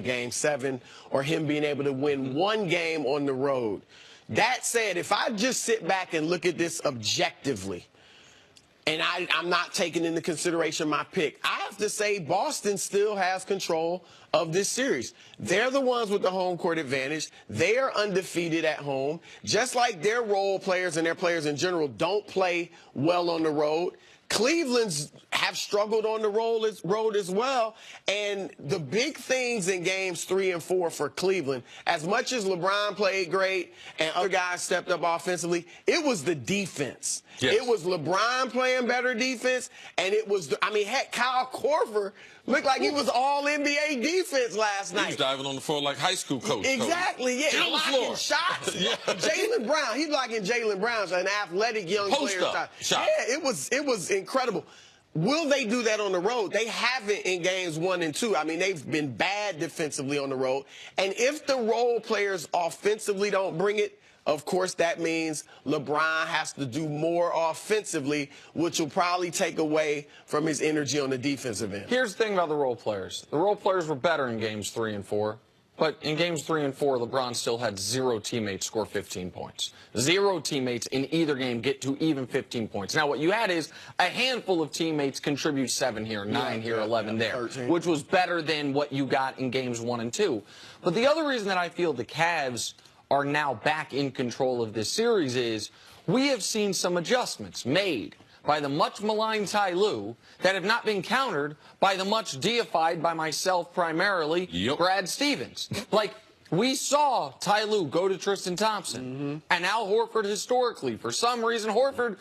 Game 7 or him being able to win one game on the road. That said, if I just sit back and look at this objectively, and I'm not taking into consideration my pick, I have to say Boston still has control of this series. They're the ones with the home court advantage. They are undefeated at home. Just like their role players and their players in general don't play well on the road, Cleveland's have struggled on the road as well. And the big things in games 3 and 4 for Cleveland, as much as LeBron played great and other guys stepped up offensively, it was the defense. Yes. It was LeBron playing better defense, and it was, heck, Kyle Korver looked like he was all NBA defense last night. He was diving on the floor like high school coach. Exactly, yeah. Get on the floor. Shots. Yeah. Jaylen Brown, he's blocking Jaylen Brown, an athletic young player. Shot. Yeah, it was incredible. Will they do that on the road? They haven't in games 1 and 2. They've been bad defensively on the road. And if the role players offensively don't bring it, of course, that means LeBron has to do more offensively, which will probably take away from his energy on the defensive end. Here's the thing about the role players. The role players were better in games 3 and 4. But in games 3 and 4, LeBron still had 0 teammates score 15 points. 0 teammates in either game get to even 15 points. Now, what you had is a handful of teammates contribute 7 here, 9 here, 11 there, 13. which was better than what you got in games 1 and 2. But the other reason that I feel the Cavs are now back in control of this series is we have seen some adjustments made by the much maligned Ty Lue that have not been countered by the much deified by myself primarily, Brad Stevens. Like, we saw Ty Lue go to Tristan Thompson, and Al Horford historically, for some reason, Horford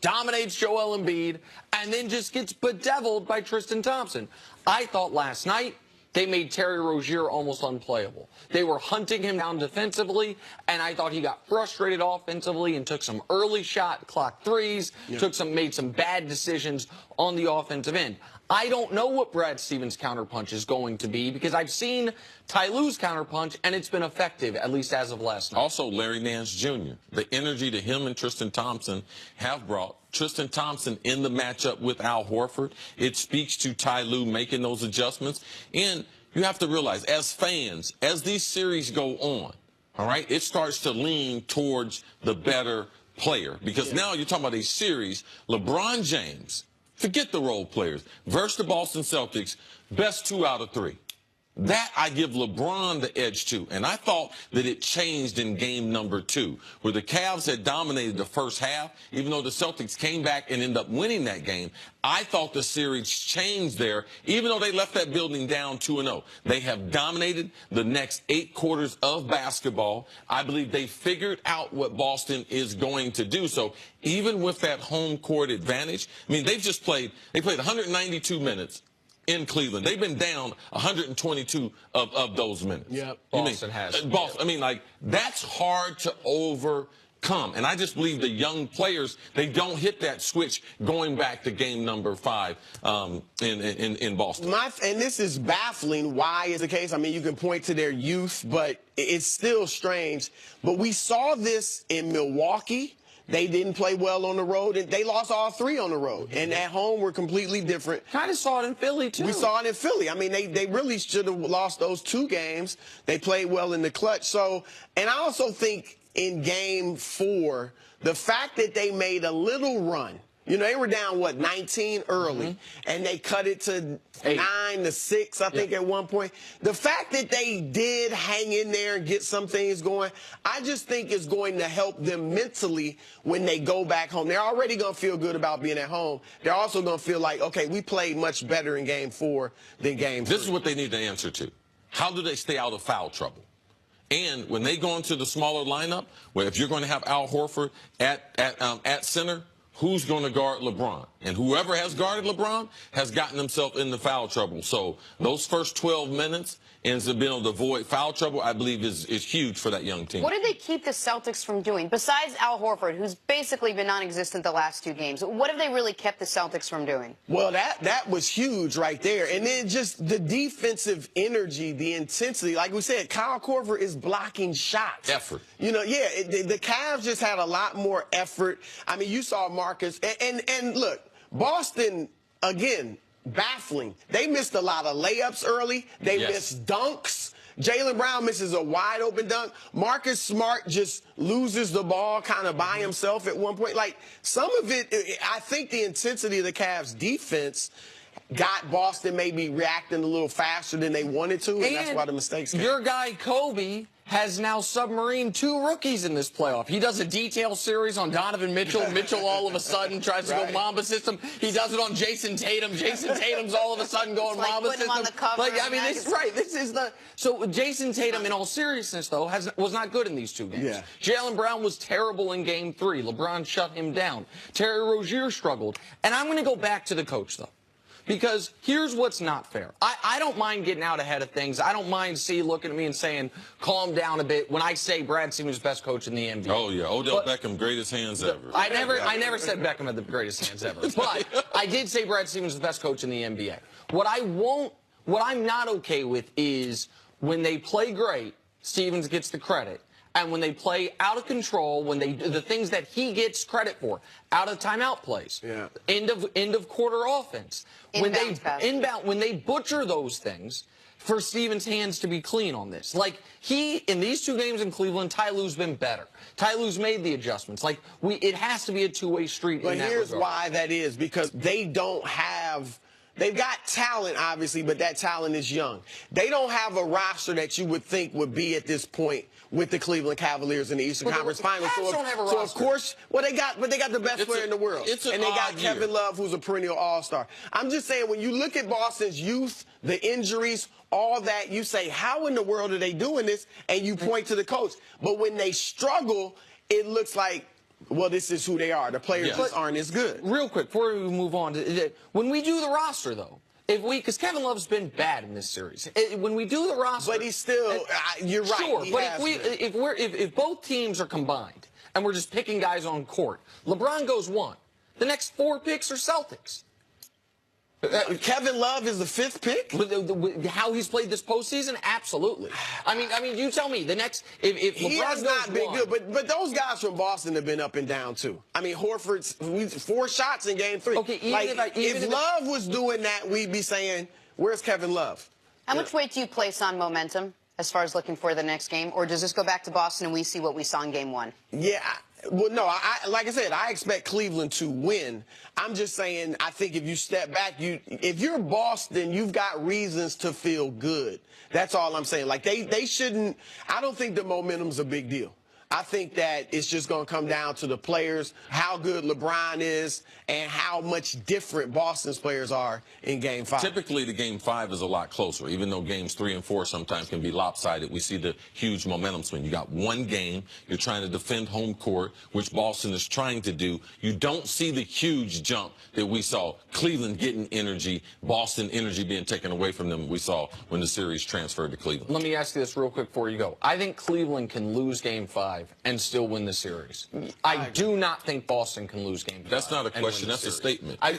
dominates Joel Embiid, and then just gets bedeviled by Tristan Thompson. I thought last night they made Terry Rozier almost unplayable. They were hunting him down defensively, and I thought he got frustrated offensively and took some early shot clock threes, made some bad decisions on the offensive end. I don't know what Brad Stevens' counterpunch is going to be because I've seen Ty Lue's counterpunch, and it's been effective, at least as of last night. Also, Larry Nance Jr., the energy that him and Tristan Thompson have brought. Tristan Thompson in the matchup with Al Horford. It speaks to Ty Lue making those adjustments. And you have to realize, as fans, as these series go on, all right, it starts to lean towards the better player. Because now you're talking about a series, LeBron James, forget the role players, versus the Boston Celtics, best 2 out of 3. That I give LeBron the edge to. And I thought that it changed in game number 2, where the Cavs had dominated the first half, even though the Celtics came back and ended up winning that game. I thought the series changed there, even though they left that building down 2-0. They have dominated the next 8 quarters of basketball. I believe they figured out what Boston is going to do. So even with that home court advantage, they played 192 minutes in Cleveland. They've been down 122 of those minutes. Yep. Boston has. Boston, that's hard to overcome. And I just believe the young players, they don't hit that switch going back to game number 5 in Boston. And this is baffling. Why is the case? You can point to their youth, but it's still strange. But we saw this in Milwaukee. They didn't play well on the road, and they lost all 3 on the road. And at home, we're completely different. Kind of saw it in Philly, too. We saw it in Philly. They really should have lost those 2 games. They played well in the clutch. So, and I also think in game 4, the fact that they made a little run, they were down, 19 early, and they cut it to 9-6, I think, at one point. The fact that they did hang in there and get some things going, I just think is going to help them mentally when they go back home. They're already going to feel good about being at home. They're also going to feel like, okay, we played much better in game 4 than game 3. This is what they need to answer to. How do they stay out of foul trouble? And when they go into the smaller lineup, where if you're going to have Al Horford at center, who's going to guard LeBron? And whoever has guarded LeBron has gotten himself into foul trouble. So those first 12 minutes and being able to avoid foul trouble, I believe, is huge for that young team. What did they keep the Celtics from doing? Besides Al Horford, who's basically been non-existent the last 2 games, what have they really kept the Celtics from doing? Well, that was huge right there. And then just the defensive energy, the intensity. Like we said, Kyle Korver is blocking shots. Effort. The Cavs just had a lot more effort. You saw Marcus. And look, Boston, again, baffling. They missed a lot of layups early. They missed dunks. Jaylen Brown misses a wide open dunk. Marcus Smart just loses the ball kind of by himself at one point. Like, some of it, I think the intensity of the Cavs defense got Boston maybe reacting a little faster than they wanted to, and that's why the mistakes came. Your guy, Kobe, has now submarined 2 rookies in this playoff. He does a detail series on Donovan Mitchell. Mitchell all of a sudden tries to go Mamba system. He does it on Jason Tatum. Jason Tatum's all of a sudden going Mamba system. On the cover like, I mean, this is right. This is the so Jason Tatum, in all seriousness, though, was not good in these 2 games. Yeah. Jaylen Brown was terrible in Game 3. LeBron shut him down. Terry Rozier struggled. And I'm going to go back to the coach, though. Because here's what's not fair. I don't mind getting out ahead of things. I don't mind looking at me and saying, calm down a bit when I say Brad Stevens is best coach in the NBA. Oh, yeah. Odell Beckham, greatest hands ever. I never said Beckham had the greatest hands ever. But I did say Brad Stevens is the best coach in the NBA. What I'm not okay with is when they play great, Stevens gets the credit. And when they play out of control, when they do the things that he gets credit for, out of timeout plays, end of quarter offense, when they butcher those things, for Stevens' hands to be clean on this. Like, in these 2 games in Cleveland, Ty Lue's been better. Ty Lue's made the adjustments. Like, it has to be a 2-way street. But here's why that is, because they don't have. They've got talent, obviously, but that talent is young. They don't have a roster that you would think would be at this point with the Cleveland Cavaliers in the Eastern Conference Finals. So of course, they got the best player in the world. And they got Kevin Love, who's a perennial all-star. I'm just saying, when you look at Boston's youth, the injuries, all that, you say, how in the world are they doing this? And you point to the coach. But when they struggle, it looks like, well, this is who they are. The players just aren't as good. Real quick, before we move on, when we do the roster, though, because Kevin Love's been bad in this series, when we do the roster, but he's still, you're right. Sure, but if both teams are combined and we're just picking guys on court, LeBron goes 1. The next 4 picks are Celtics. Kevin Love is the 5th pick? With how he's played this postseason, absolutely. I mean, you tell me. The next, if LeBron he has not been 1, good, but those guys from Boston have been up and down too. I mean, Horford's 4 shots in Game 3. Okay, if Love was doing that, we'd be saying, "Where's Kevin Love?" How much weight do you place on momentum as far as looking for the next game, or does this go back to Boston and we see what we saw in Game 1? Yeah. Well, no, like I said, I expect Cleveland to win. I'm just saying, I think if you step back, if you're Boston, you've got reasons to feel good. That's all I'm saying. Like, they shouldn't, I don't think the momentum's a big deal. I think that it's just going to come down to the players, how good LeBron is, and how much different Boston's players are in Game 5. Typically, the Game 5 is a lot closer. Even though Games 3 and 4 sometimes can be lopsided, we see the huge momentum swing. You got one game. You're trying to defend home court, which Boston is trying to do. You don't see the huge jump that we saw. Cleveland getting energy, Boston energy being taken away from them, we saw when the series transferred to Cleveland. Let me ask you this real quick before you go. I think Cleveland can lose Game 5 and still win the series. I do not think Boston can lose Game 5. That's not a question. That's a statement. He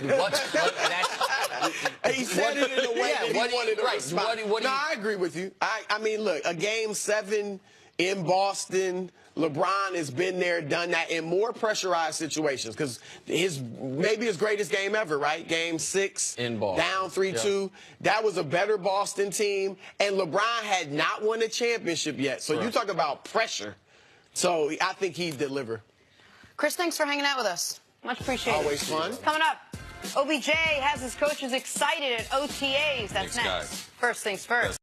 said it in a way that he wanted to respond. No, I agree with you. I mean, look, a Game 7 in Boston, LeBron has been there, done that in more pressurized situations, because maybe his greatest game ever, right? Game 6, in Boston, down 3-2. That was a better Boston team, and LeBron had not won a championship yet. So you talk about pressure. So I think he'd deliver. Chris, thanks for hanging out with us. Much appreciated. Always fun. Coming up, OBJ has his coaches excited at OTAs. That's Thanks, next. guys. First things first.